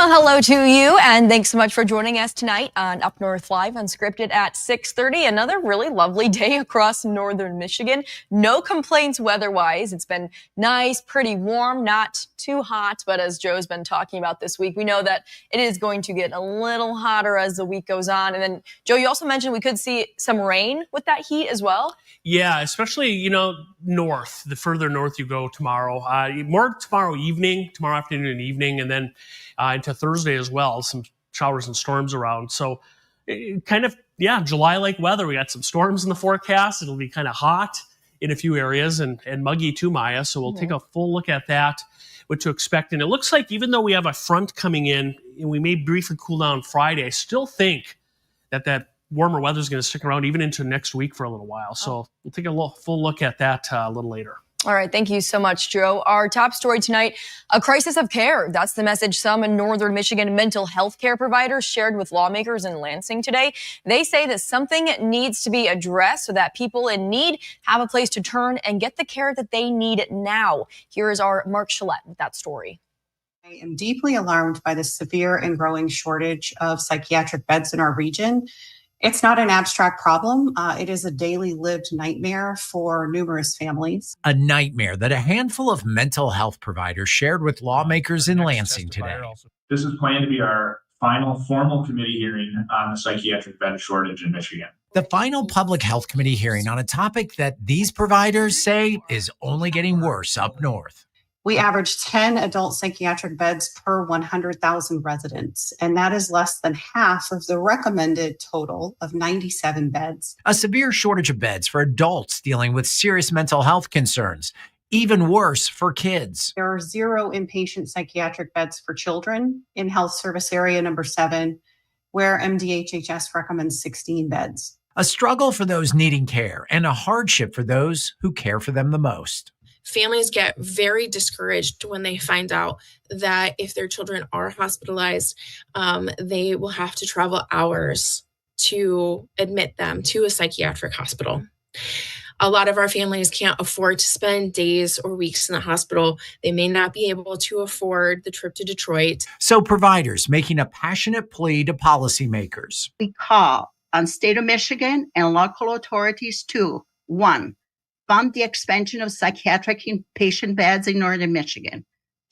Well, hello to you, and thanks so much for joining us tonight on Up North Live Unscripted at 6:30. Another really lovely day across northern Michigan. No complaints weather-wise. It's been nice, pretty warm, not too hot, but as Joe's been talking about this week, we know that it is going to get a little hotter as the week goes on. And then, Joe, you also mentioned we could see some rain with that heat as well. Yeah, especially, north, the further north you go tomorrow. More tomorrow evening, tomorrow afternoon and evening, and then into Thursday as well, some showers and storms around. So July-like weather. We got some storms in the forecast. It'll be kind of hot in a few areas and muggy too, Maya. So we'll take a full look at that, what to expect. And it looks like even though we have a front coming in, and we may briefly cool down Friday, I still think that warmer weather is going to stick around even into next week for a little while. So we'll take a full look at that a little later. All right. Thank you so much, Joe. Our top story tonight, a crisis of care. That's the message some in northern Michigan mental health care providers shared with lawmakers in Lansing today. They say that something needs to be addressed so that people in need have a place to turn and get the care that they need now. Here is our Mark Chalette with that story. I am deeply alarmed by the severe and growing shortage of psychiatric beds in our region. It's not an abstract problem. It is a daily lived nightmare for numerous families. A nightmare that a handful of mental health providers shared with lawmakers in Lansing today. This is planned to be our final formal committee hearing on the psychiatric bed shortage in Michigan. The final public health committee hearing on a topic that these providers say is only getting worse up north. We average 10 adult psychiatric beds per 100,000 residents, and that is less than half of the recommended total of 97 beds. A severe shortage of beds for adults dealing with serious mental health concerns. Even worse for kids. There are 0 inpatient psychiatric beds for children in Health Service Area number 7, where MDHHS recommends 16 beds. A struggle for those needing care and a hardship for those who care for them the most. Families get very discouraged when they find out that if their children are hospitalized, they will have to travel hours to admit them to a psychiatric hospital. A lot of our families can't afford to spend days or weeks in the hospital. They may not be able to afford the trip to Detroit. So providers making a passionate plea to policymakers. We call on state of Michigan and local authorities to, 1, fund the expansion of psychiatric inpatient beds in northern Michigan.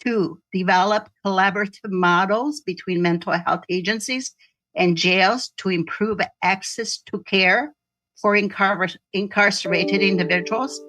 2, develop collaborative models between mental health agencies and jails to improve access to care for incarcerated individuals.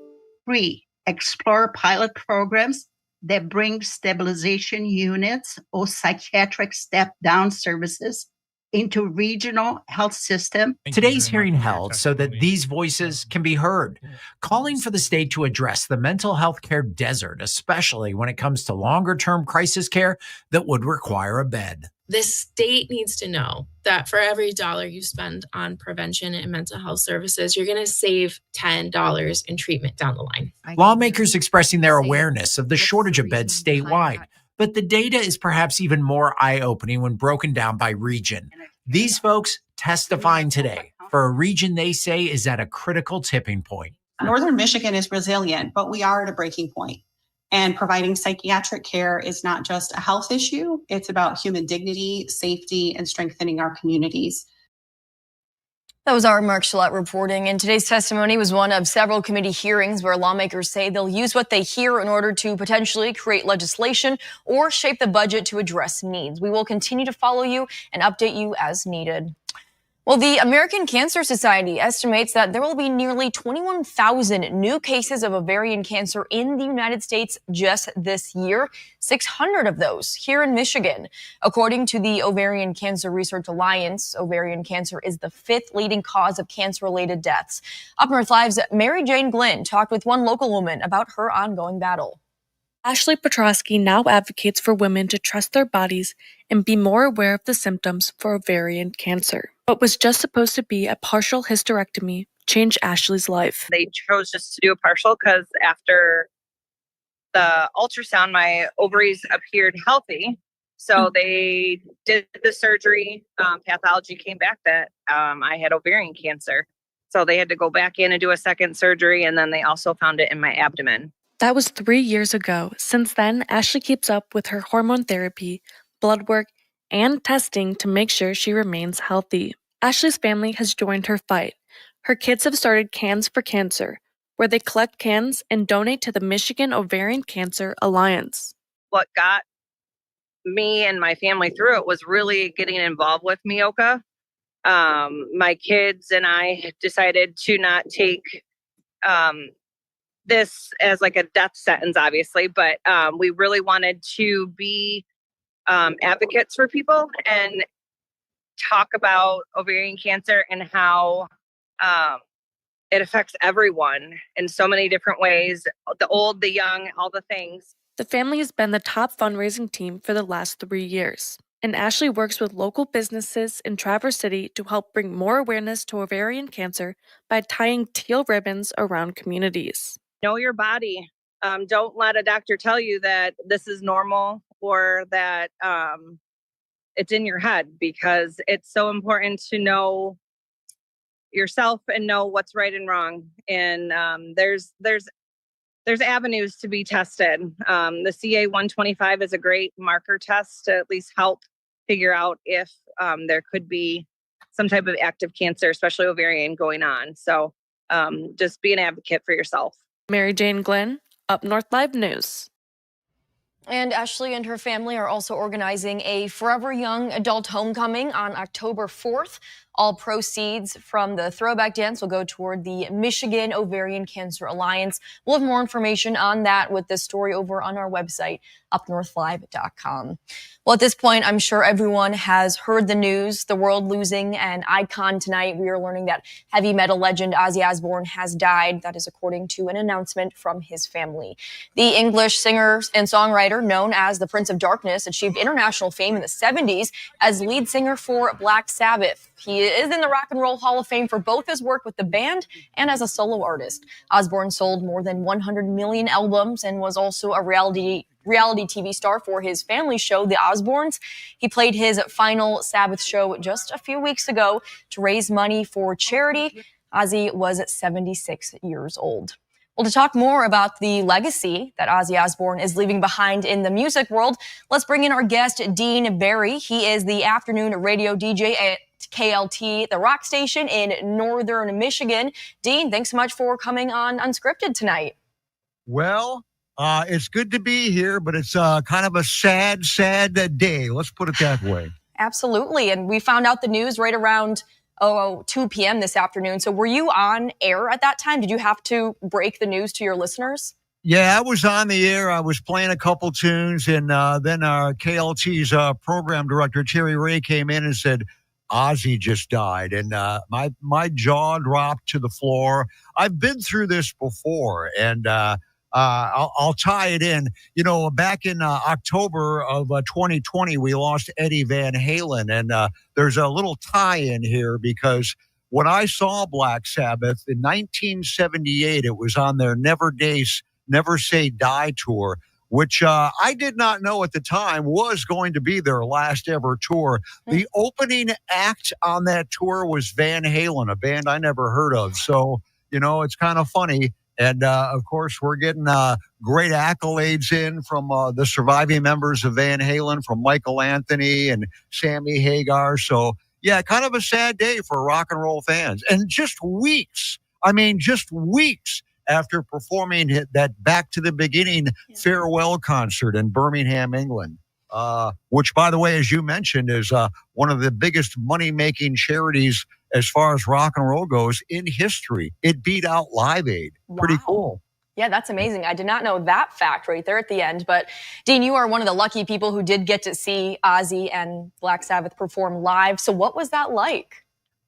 3, explore pilot programs that bring stabilization units or psychiatric step-down services into regional health system. Today's hearing held so that these voices can be heard, calling for the state to address the mental health care desert, especially when it comes to longer-term crisis care that would require a bed. The state needs to know that for every dollar you spend on prevention and mental health services, you're going to save $10 in treatment down the line. Lawmakers expressing their awareness of the shortage of beds statewide. But the data is perhaps even more eye-opening when broken down by region. These folks testifying today for a region they say is at a critical tipping point. Northern Michigan is resilient, but we are at a breaking point. And providing psychiatric care is not just a health issue. It's about human dignity, safety, and strengthening our communities. That was our Mark Chalette reporting, and today's testimony was one of several committee hearings where lawmakers say they'll use what they hear in order to potentially create legislation or shape the budget to address needs. We will continue to follow you and update you as needed. Well, the American Cancer Society estimates that there will be nearly 21,000 new cases of ovarian cancer in the United States just this year, 600 of those here in Michigan. According to the Ovarian Cancer Research Alliance, ovarian cancer is the 5th leading cause of cancer-related deaths. Up North Live's Mary Jane Glynn talked with one local woman about her ongoing battle. Ashley Petrosky now advocates for women to trust their bodies and be more aware of the symptoms for ovarian cancer. What was just supposed to be a partial hysterectomy changed Ashley's life. They chose just to do a partial because after the ultrasound, my ovaries appeared healthy. So they did the surgery. Pathology came back that I had ovarian cancer. So they had to go back in and do a second surgery. And then they also found it in my abdomen. That was 3 years ago. Since then, Ashley keeps up with her hormone therapy, blood work, and testing to make sure she remains healthy. Ashley's family has joined her fight. Her kids have started Cans for Cancer, where they collect cans and donate to the Michigan Ovarian Cancer Alliance. What got me and my family through it was really getting involved with Mioka. My kids and I decided to not take this as like a death sentence, obviously, but we really wanted to be advocates for people and talk about ovarian cancer and how it affects everyone in so many different ways, the old, the young, all the things. The family has been the top fundraising team for the last 3 years, and Ashley works with local businesses in Traverse City to help bring more awareness to ovarian cancer by tying teal ribbons around communities. Know your body. Don't let a doctor tell you that this is normal or that it's in your head, because it's so important to know yourself and know what's right and wrong. And there's avenues to be tested. The CA-125 is a great marker test to at least help figure out if there could be some type of active cancer, especially ovarian, going on. So just be an advocate for yourself. Mary Jane Glenn, UpNorthLive News. And Ashley and her family are also organizing a Forever Young adult homecoming on October 4th. All proceeds from the throwback dance will go toward the Michigan Ovarian Cancer Alliance. We'll have more information on that with this story over on our website, UpNorthLive.com. Well, at this point, I'm sure everyone has heard the news, the world losing an icon tonight. We are learning that heavy metal legend Ozzy Osbourne has died. That is according to an announcement from his family. The English singer and songwriter known as the Prince of Darkness achieved international fame in the 70s as lead singer for Black Sabbath. He is in the Rock and Roll Hall of Fame for both his work with the band and as a solo artist. Osbourne sold more than 100 million albums and was also a reality TV star for his family show, The Osbournes. He played his final Sabbath show just a few weeks ago to raise money for charity. Ozzy was 76 years old. Well, to talk more about the legacy that Ozzy Osbourne is leaving behind in the music world, let's bring in our guest, Dean Barry. He is the afternoon radio DJ at KLT, the rock station in northern Michigan. Dean, thanks so much for coming on Unscripted tonight. Well, it's good to be here, but it's kind of a sad day. Let's put it that way. Absolutely. And we found out the news right around 2 p.m. this afternoon. So were you on air at that time? Did you have to break the news to your listeners? Yeah, I was on the air. I was playing a couple tunes, and then our KLT's program director, Terry Ray, came in and said, Ozzy just died. And my jaw dropped to the floor. I've been through this before, and I'll tie it in. You know, back in October of 2020, we lost Eddie Van Halen, and there's a little tie-in here because when I saw Black Sabbath in 1978, it was on their Never Say Die tour, which I did not know at the time was going to be their last ever tour. The opening act on that tour was Van Halen, a band I never heard of. So, you know, it's kind of funny. And, of course, we're getting great accolades in from the surviving members of Van Halen, from Michael Anthony and Sammy Hagar. So, yeah, kind of a sad day for rock and roll fans. And just weeks after performing that Back to the Beginning farewell concert in Birmingham, England, which, by the way, as you mentioned, is one of the biggest money-making charities as far as rock and roll goes in history. It beat out Live Aid. Wow. Pretty cool. Yeah, that's amazing. I did not know that fact right there at the end. But Dean, you are one of the lucky people who did get to see Ozzy and Black Sabbath perform live. So what was that like?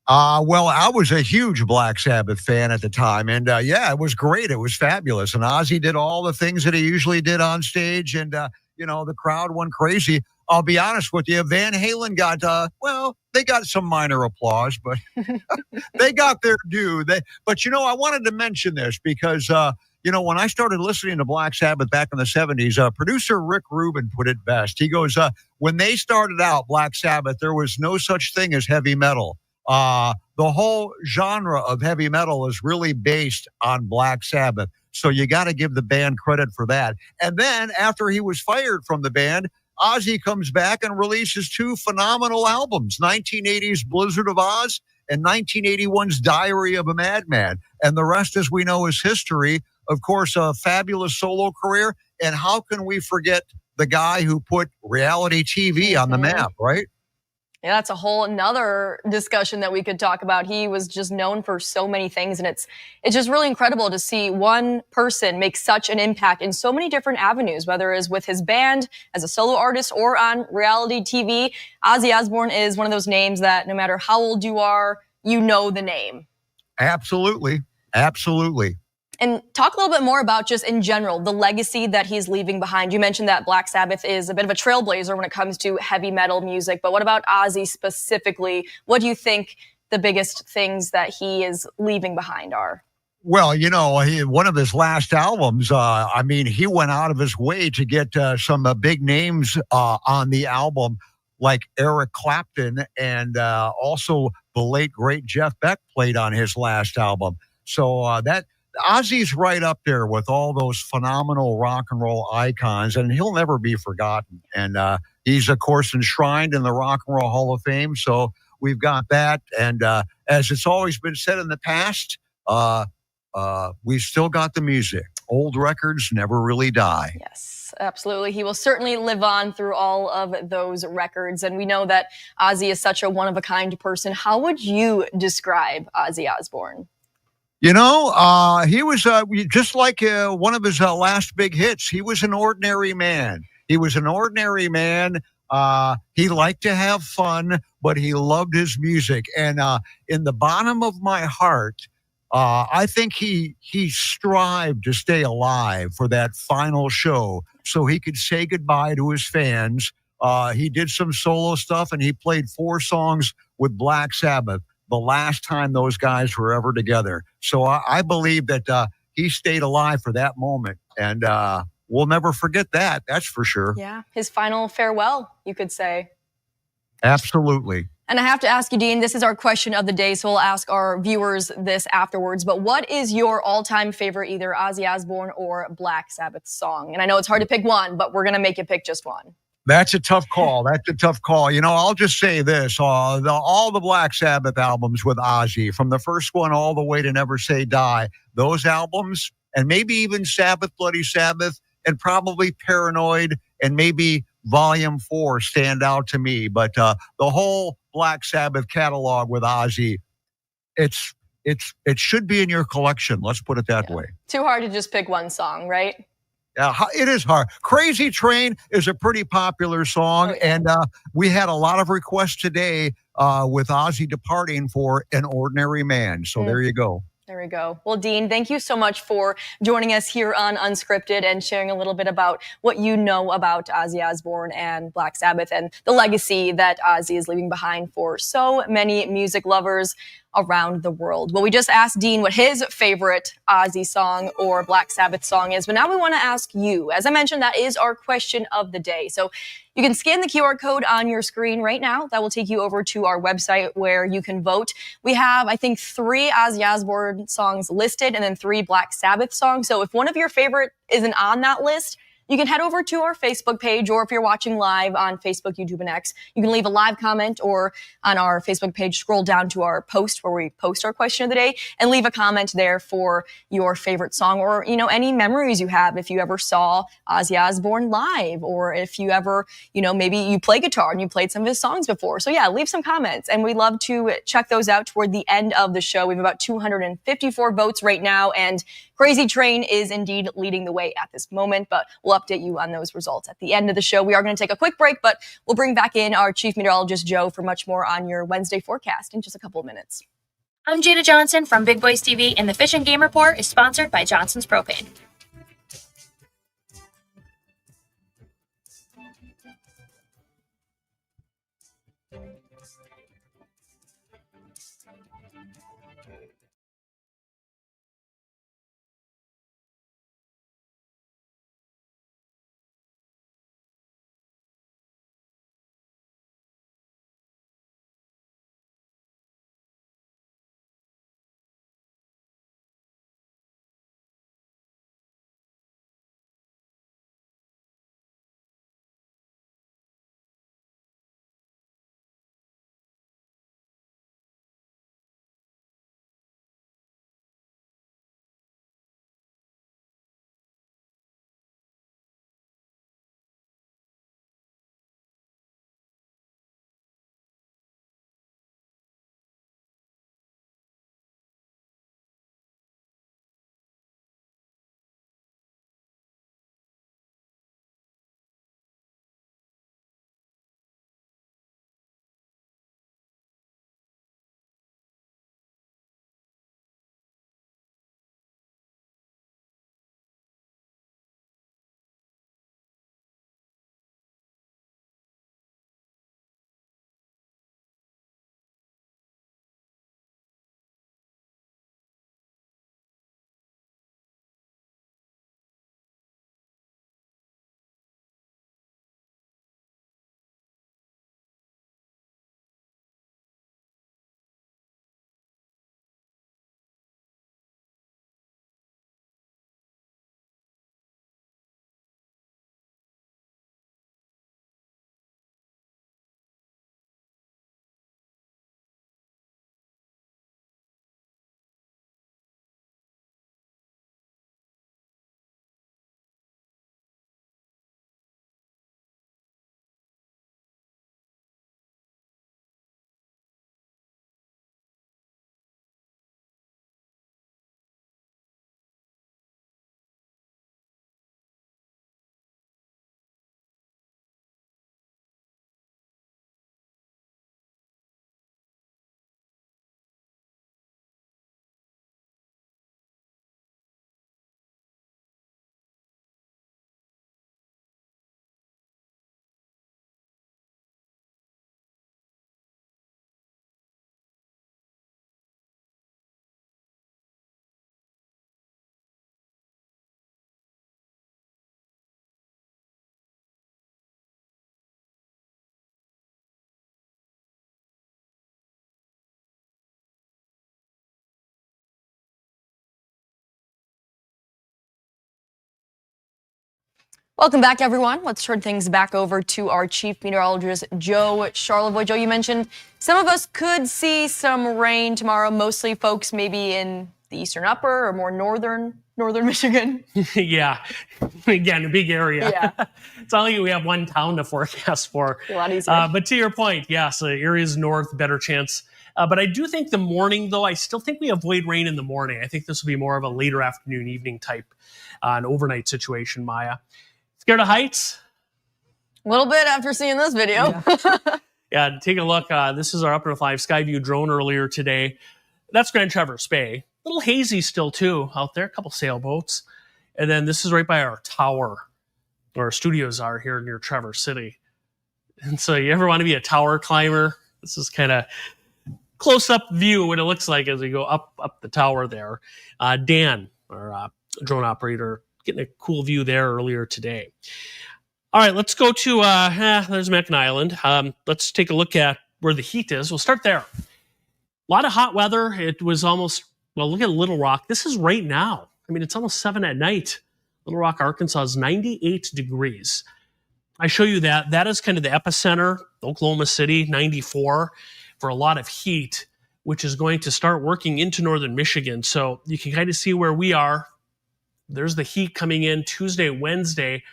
Well, I was a huge Black Sabbath fan at the time, and yeah, it was great. It was fabulous. And Ozzy did all the things that he usually did on stage, and you know, the crowd went crazy. I'll be honest with you, Van Halen got, they got some minor applause, but they got their due. But, you know, I wanted to mention this because, you know, when I started listening to Black Sabbath back in the 70s, producer Rick Rubin put it best. He goes, when they started out, Black Sabbath, there was no such thing as heavy metal. The whole genre of heavy metal is really based on Black Sabbath. So you got to give the band credit for that. And then after he was fired from the band, Ozzy comes back and releases two phenomenal albums, 1980's Blizzard of Oz and 1981's Diary of a Madman. And the rest, as we know, is history. Of course, a fabulous solo career. And how can we forget the guy who put reality TV on the map, right? Yeah, that's a whole another discussion that we could talk about. He was just known for so many things, and it's just really incredible to see one person make such an impact in so many different avenues, whether it is with his band, as a solo artist, or on reality TV. Ozzy Osbourne is one of those names that no matter how old you are, you know the name. Absolutely. Absolutely. And talk a little bit more about just in general, the legacy that he's leaving behind. You mentioned that Black Sabbath is a bit of a trailblazer when it comes to heavy metal music, but what about Ozzy specifically? What do you think the biggest things that he is leaving behind are? Well, one of his last albums, he went out of his way to get some big names on the album, like Eric Clapton, and also the late, great Jeff Beck played on his last album. So that Ozzy's right up there with all those phenomenal rock and roll icons, and he'll never be forgotten. And he's, of course, enshrined in the Rock and Roll Hall of Fame. So we've got that. And as it's always been said in the past, we've still got the music. Old records never really die. Yes, absolutely. He will certainly live on through all of those records. And we know that Ozzy is such a one-of-a-kind person. How would you describe Ozzy Osbourne? He was just like one of his last big hits. He was an ordinary man. He was an ordinary man. He liked to have fun, but he loved his music. And in the bottom of my heart, I think he strived to stay alive for that final show so he could say goodbye to his fans. He did some solo stuff, and he played 4 songs with Black Sabbath the last time those guys were ever together. So I believe that he stayed alive for that moment, and we'll never forget that. That's for sure. Yeah, his final farewell, you could say. Absolutely. And I have to ask you, Dean, this is our question of the day, so we'll ask our viewers this afterwards. But what is your all-time favorite, either Ozzy Osbourne or Black Sabbath song? And I know it's hard to pick one, but we're going to make you pick just one. That's a tough call. I'll just say this. All the Black Sabbath albums with Ozzy, from the first one all the way to Never Say Die, those albums, and maybe even Sabbath, Bloody Sabbath, and probably Paranoid, and maybe Volume 4 stand out to me. But the whole Black Sabbath catalog with Ozzy, it should be in your collection. Let's put it that way. Too hard to just pick one song, right? It is hard. Crazy Train is a pretty popular song, and we had a lot of requests today with Ozzy departing for An Ordinary Man. So there you go. There we go. Well, Dean, thank you so much for joining us here on Unscripted and sharing a little bit about what you know about Ozzy Osbourne and Black Sabbath and the legacy that Ozzy is leaving behind for so many music lovers around the world. Well, we just asked Dean what his favorite Ozzy song or Black Sabbath song is, but now we want to ask you. As I mentioned, that is our question of the day. So you can scan the QR code on your screen right now. That will take you over to our website where you can vote. We have, I think, 3 Ozzy Osbourne songs listed and then 3 Black Sabbath songs. So if one of your favorite isn't on that list, you can head over to our Facebook page, or if you're watching live on Facebook, YouTube, and X, you can leave a live comment, or on our Facebook page, scroll down to our post where we post our question of the day and leave a comment there for your favorite song, or, any memories you have if you ever saw Ozzy Osbourne live, or if you ever, maybe you play guitar and you played some of his songs before. So yeah, leave some comments, and we'd love to check those out toward the end of the show. We have about 254 votes right now, and Crazy Train is indeed leading the way at this moment, but we'll update you on those results at the end of the show. We are going to take a quick break, but we'll bring back in our chief meteorologist, Joe, for much more on your Wednesday forecast in just a couple of minutes. I'm Jada Johnson from Big Boys TV, and the Fish and Game Report is sponsored by Johnson's Propane. Welcome back, everyone. Let's turn things back over to our chief meteorologist, Joe Charlevoix. Joe, you mentioned some of us could see some rain tomorrow, mostly folks maybe in the eastern upper or more northern Michigan. Yeah. Again, a big area. Yeah. It's not like we have one town to forecast for. A lot easier. But to your point, yes, the areas north, better chance. But I do think the morning, though, I still think we avoid rain in the morning. I think this will be more of a later afternoon, evening type, an overnight situation, Maya. Scared of heights? A little bit after seeing this video. Yeah, take a look. This is our UpNorthLive Skyview drone earlier today. That's Grand Traverse Bay. A little hazy still, too, out there. A couple sailboats. And then this is right by our tower, where our studios are here near Traverse City. And so you ever want to be a tower climber? This is kind of close-up view what it looks like as we go up the tower there. Dan, our drone operator, getting a cool view there earlier today. All right, let's go to, there's Mackinac Island. Let's take a look at where the heat is. We'll start there. A lot of hot weather. It was almost, well, look at Little Rock. This is right now. I mean, it's almost 7 at night. Little Rock, Arkansas is 98 degrees. I show you that. That is kind of the epicenter, Oklahoma City, 94, for a lot of heat, which is going to start working into northern Michigan. So you can kind of see where we are. There's the heat coming in Tuesday, Wednesday.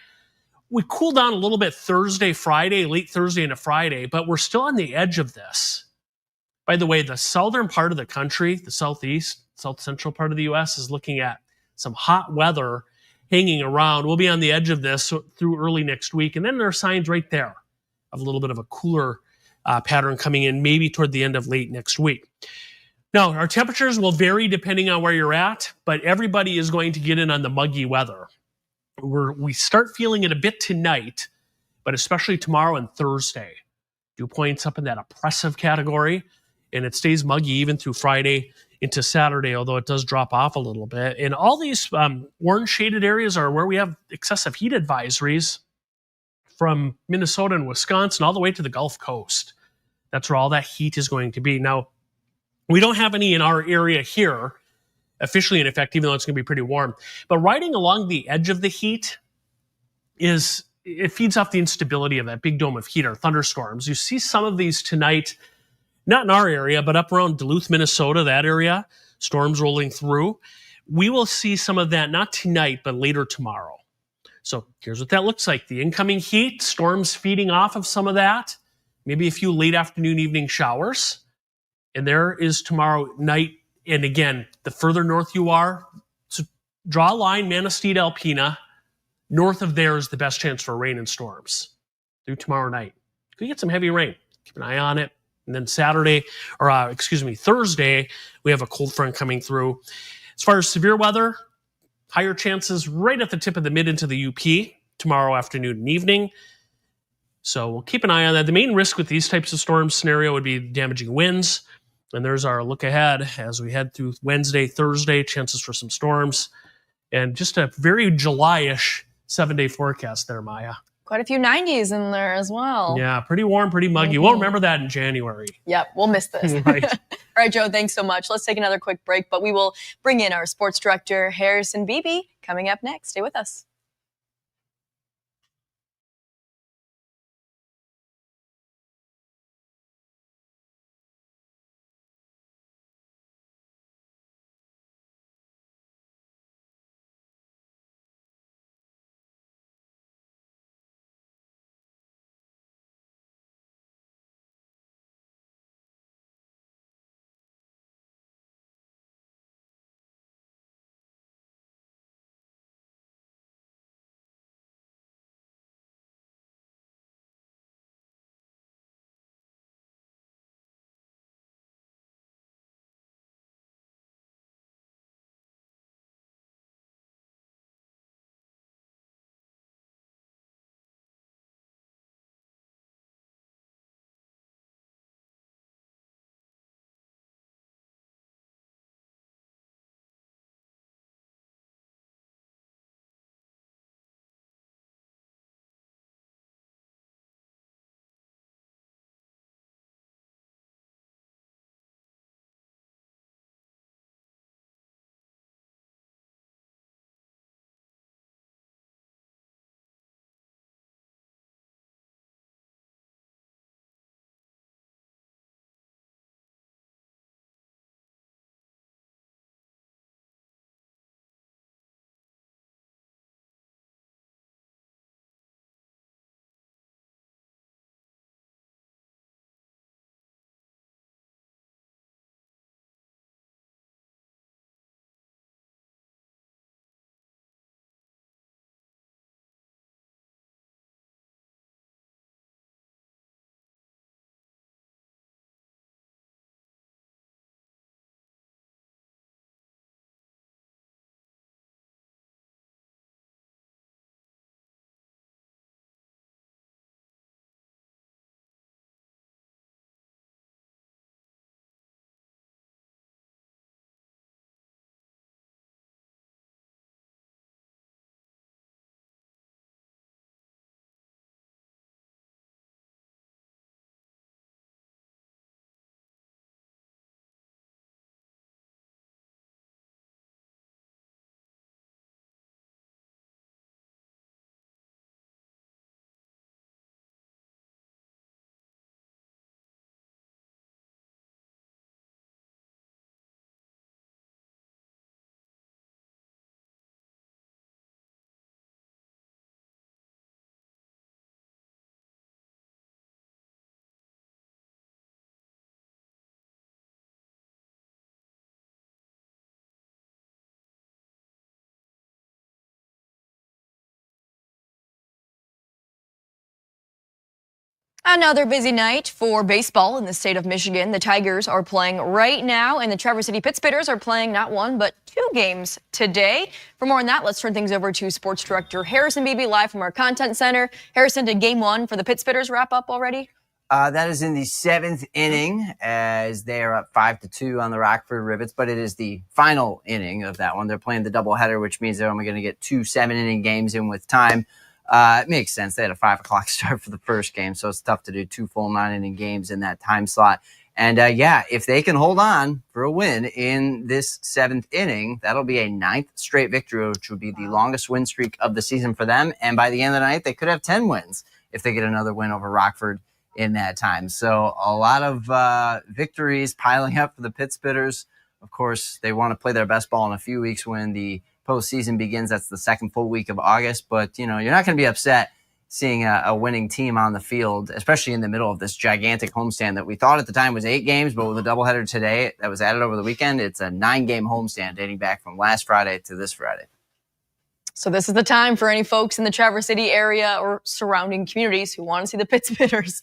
We cool down a little bit Thursday, Friday, late Thursday into Friday, but we're still on the edge of this. By the way, the southern part of the country, the southeast, south central part of the U.S. is looking at some hot weather hanging around. We'll be on the edge of this through early next week. And then there are signs right there of a little bit of a cooler pattern coming in maybe toward the end of late next week. Now, our temperatures will vary depending on where you're at, but everybody is going to get in on the muggy weather. We start feeling it a bit tonight, but especially tomorrow and Thursday. Dew points up in that oppressive category, and it stays muggy even through Friday into Saturday, although it does drop off a little bit. And all these orange shaded areas are where we have excessive heat advisories from Minnesota and Wisconsin all the way to the Gulf Coast. That's where all that heat is going to be. Now, we don't have any in our area here, officially in effect, even though it's going to be pretty warm. But riding along the edge of the heat it feeds off the instability of that big dome of heat or thunderstorms. You see some of these tonight, not in our area, but up around Duluth, Minnesota, that area, storms rolling through. We will see some of that, not tonight, but later tomorrow. So here's what that looks like. The incoming heat, storms feeding off of some of that, maybe a few late afternoon, evening showers. And there is tomorrow night. And again, the further north you are, so draw a line, Manistee to Alpena. North of there is the best chance for rain and storms through tomorrow night. Could get some heavy rain. Keep an eye on it. And then Thursday, we have a cold front coming through. As far as severe weather, higher chances right at the tip of the mid into the UP tomorrow afternoon and evening. So we'll keep an eye on that. The main risk with these types of storms scenario would be damaging winds. And there's our look ahead as we head through Wednesday, Thursday, chances for some storms. And just a very July-ish 7-day forecast there, Maya. Quite a few 90s in there as well. Yeah, pretty warm, pretty muggy. We'll remember that in January. Yep, we'll miss this. Right. All right, Joe, thanks so much. Let's take another quick break, but we will bring in our sports director, Harrison Beebe, coming up next. Stay with us. Another busy night for baseball in the state of Michigan. The Tigers are playing right now, and the Traverse City Pittsburghers are playing not one, but 2 games today. For more on that, let's turn things over to sports director Harrison Beebe live from our content center. Harrison, did game 1 for the Pittsburghers wrap up already? That is in the 7th inning as they are up 5-2 on the Rockford Rivets, but it is the final inning of that one. They're playing the doubleheader, which means they're only going to get 2 7-inning games in with time. It makes sense. They had a 5 o'clock start for the first game, so it's tough to do 2 full 9-inning games in that time slot. And if they can hold on for a win in this 7th inning, that'll be a 9th straight victory, which would be the longest win streak of the season for them. And by the end of the night, they could have 10 wins if they get another win over Rockford in that time. So a lot of victories piling up for the Pittsburghers. Of course, they want to play their best ball in a few weeks when the postseason begins. That's the second full week of August. But, you're not going to be upset seeing a winning team on the field, especially in the middle of this gigantic homestand that we thought at the time was 8 games, but with a doubleheader today that was added over the weekend, it's a 9-game homestand dating back from last Friday to this Friday. So this is the time for any folks in the Traverse City area or surrounding communities who want to see the Pittsburghers.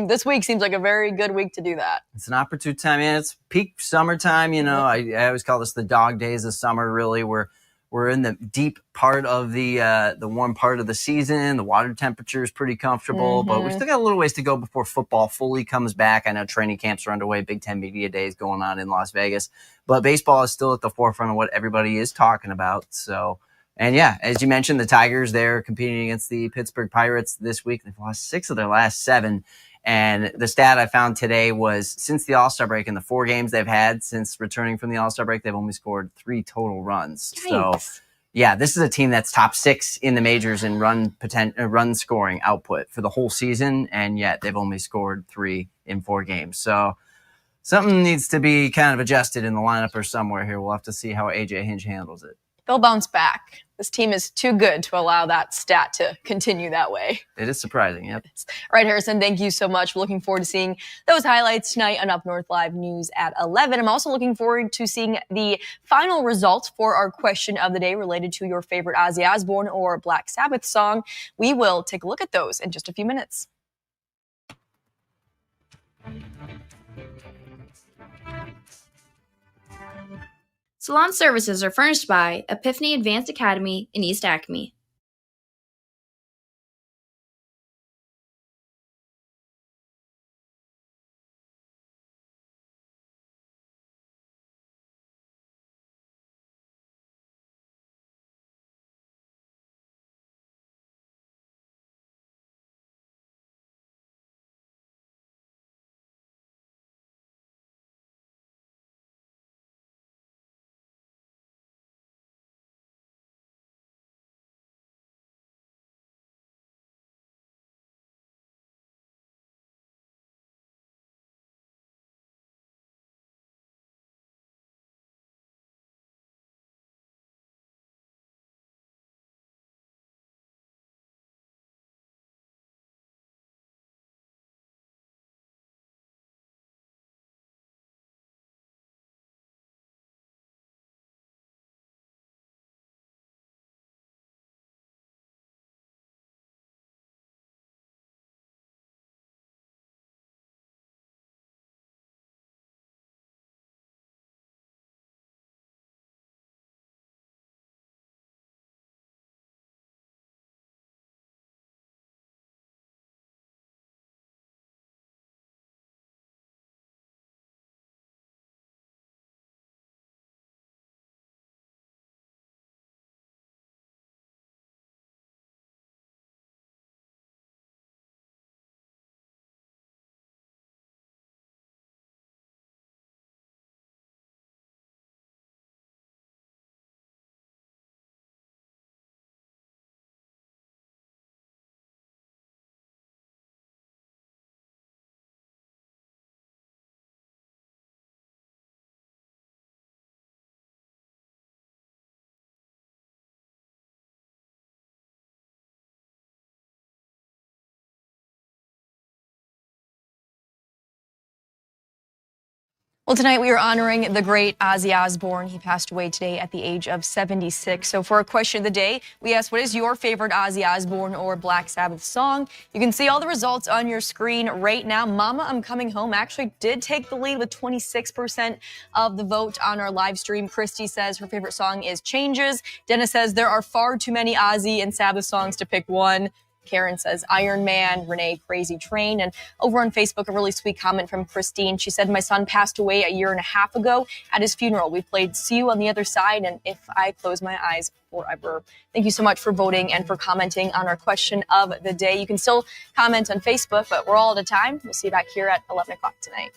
This week seems like a very good week to do that. It's an opportune time. And it's peak summertime. I always call this the dog days of summer. Really, we're in the deep part of the warm part of the season. The water temperature is pretty comfortable, but we still got a little ways to go before football fully comes back. I know training camps are underway. Big Ten Media Days going on in Las Vegas, but baseball is still at the forefront of what everybody is talking about. So. And as you mentioned, the Tigers, they're competing against the Pittsburgh Pirates this week. They've lost 6 of their last 7. And the stat I found today was since the All-Star break, in the 4 games they've had since returning from the All-Star break, they've only scored 3 total runs. Yikes. So, this is a team that's top 6 in the majors in run scoring output for the whole season. And yet they've only scored 3 in 4 games. So something needs to be kind of adjusted in the lineup or somewhere here. We'll have to see how A.J. Hinch handles it. They'll bounce back. This team is too good to allow that stat to continue that way. It is surprising, yep. All right, Harrison, thank you so much. We're looking forward to seeing those highlights tonight on Up North Live News at 11. I'm also looking forward to seeing the final results for our question of the day related to your favorite Ozzy Osbourne or Black Sabbath song. We will take a look at those in just a few minutes. Salon services are furnished by Epiphany Advanced Academy in East Acme. Well, tonight we are honoring the great Ozzy Osbourne. He passed away today at the age of 76. So for our question of the day, we asked, what is your favorite Ozzy Osbourne or Black Sabbath song? You can see all the results on your screen right now. Mama, I'm Coming Home actually did take the lead with 26% of the vote on our live stream. Christy says her favorite song is Changes. Dennis says there are far too many Ozzy and Sabbath songs to pick one. Karen says Iron Man, Renee, Crazy Train. And over on Facebook, a really sweet comment from Christine. She said, my son passed away a year and a half ago. At his funeral, we played See You on the Other Side and If I Close My Eyes Forever. Thank you so much for voting and for commenting on our question of the day. You can still comment on Facebook, but we're all out of time. We'll see you back here at 11 o'clock tonight.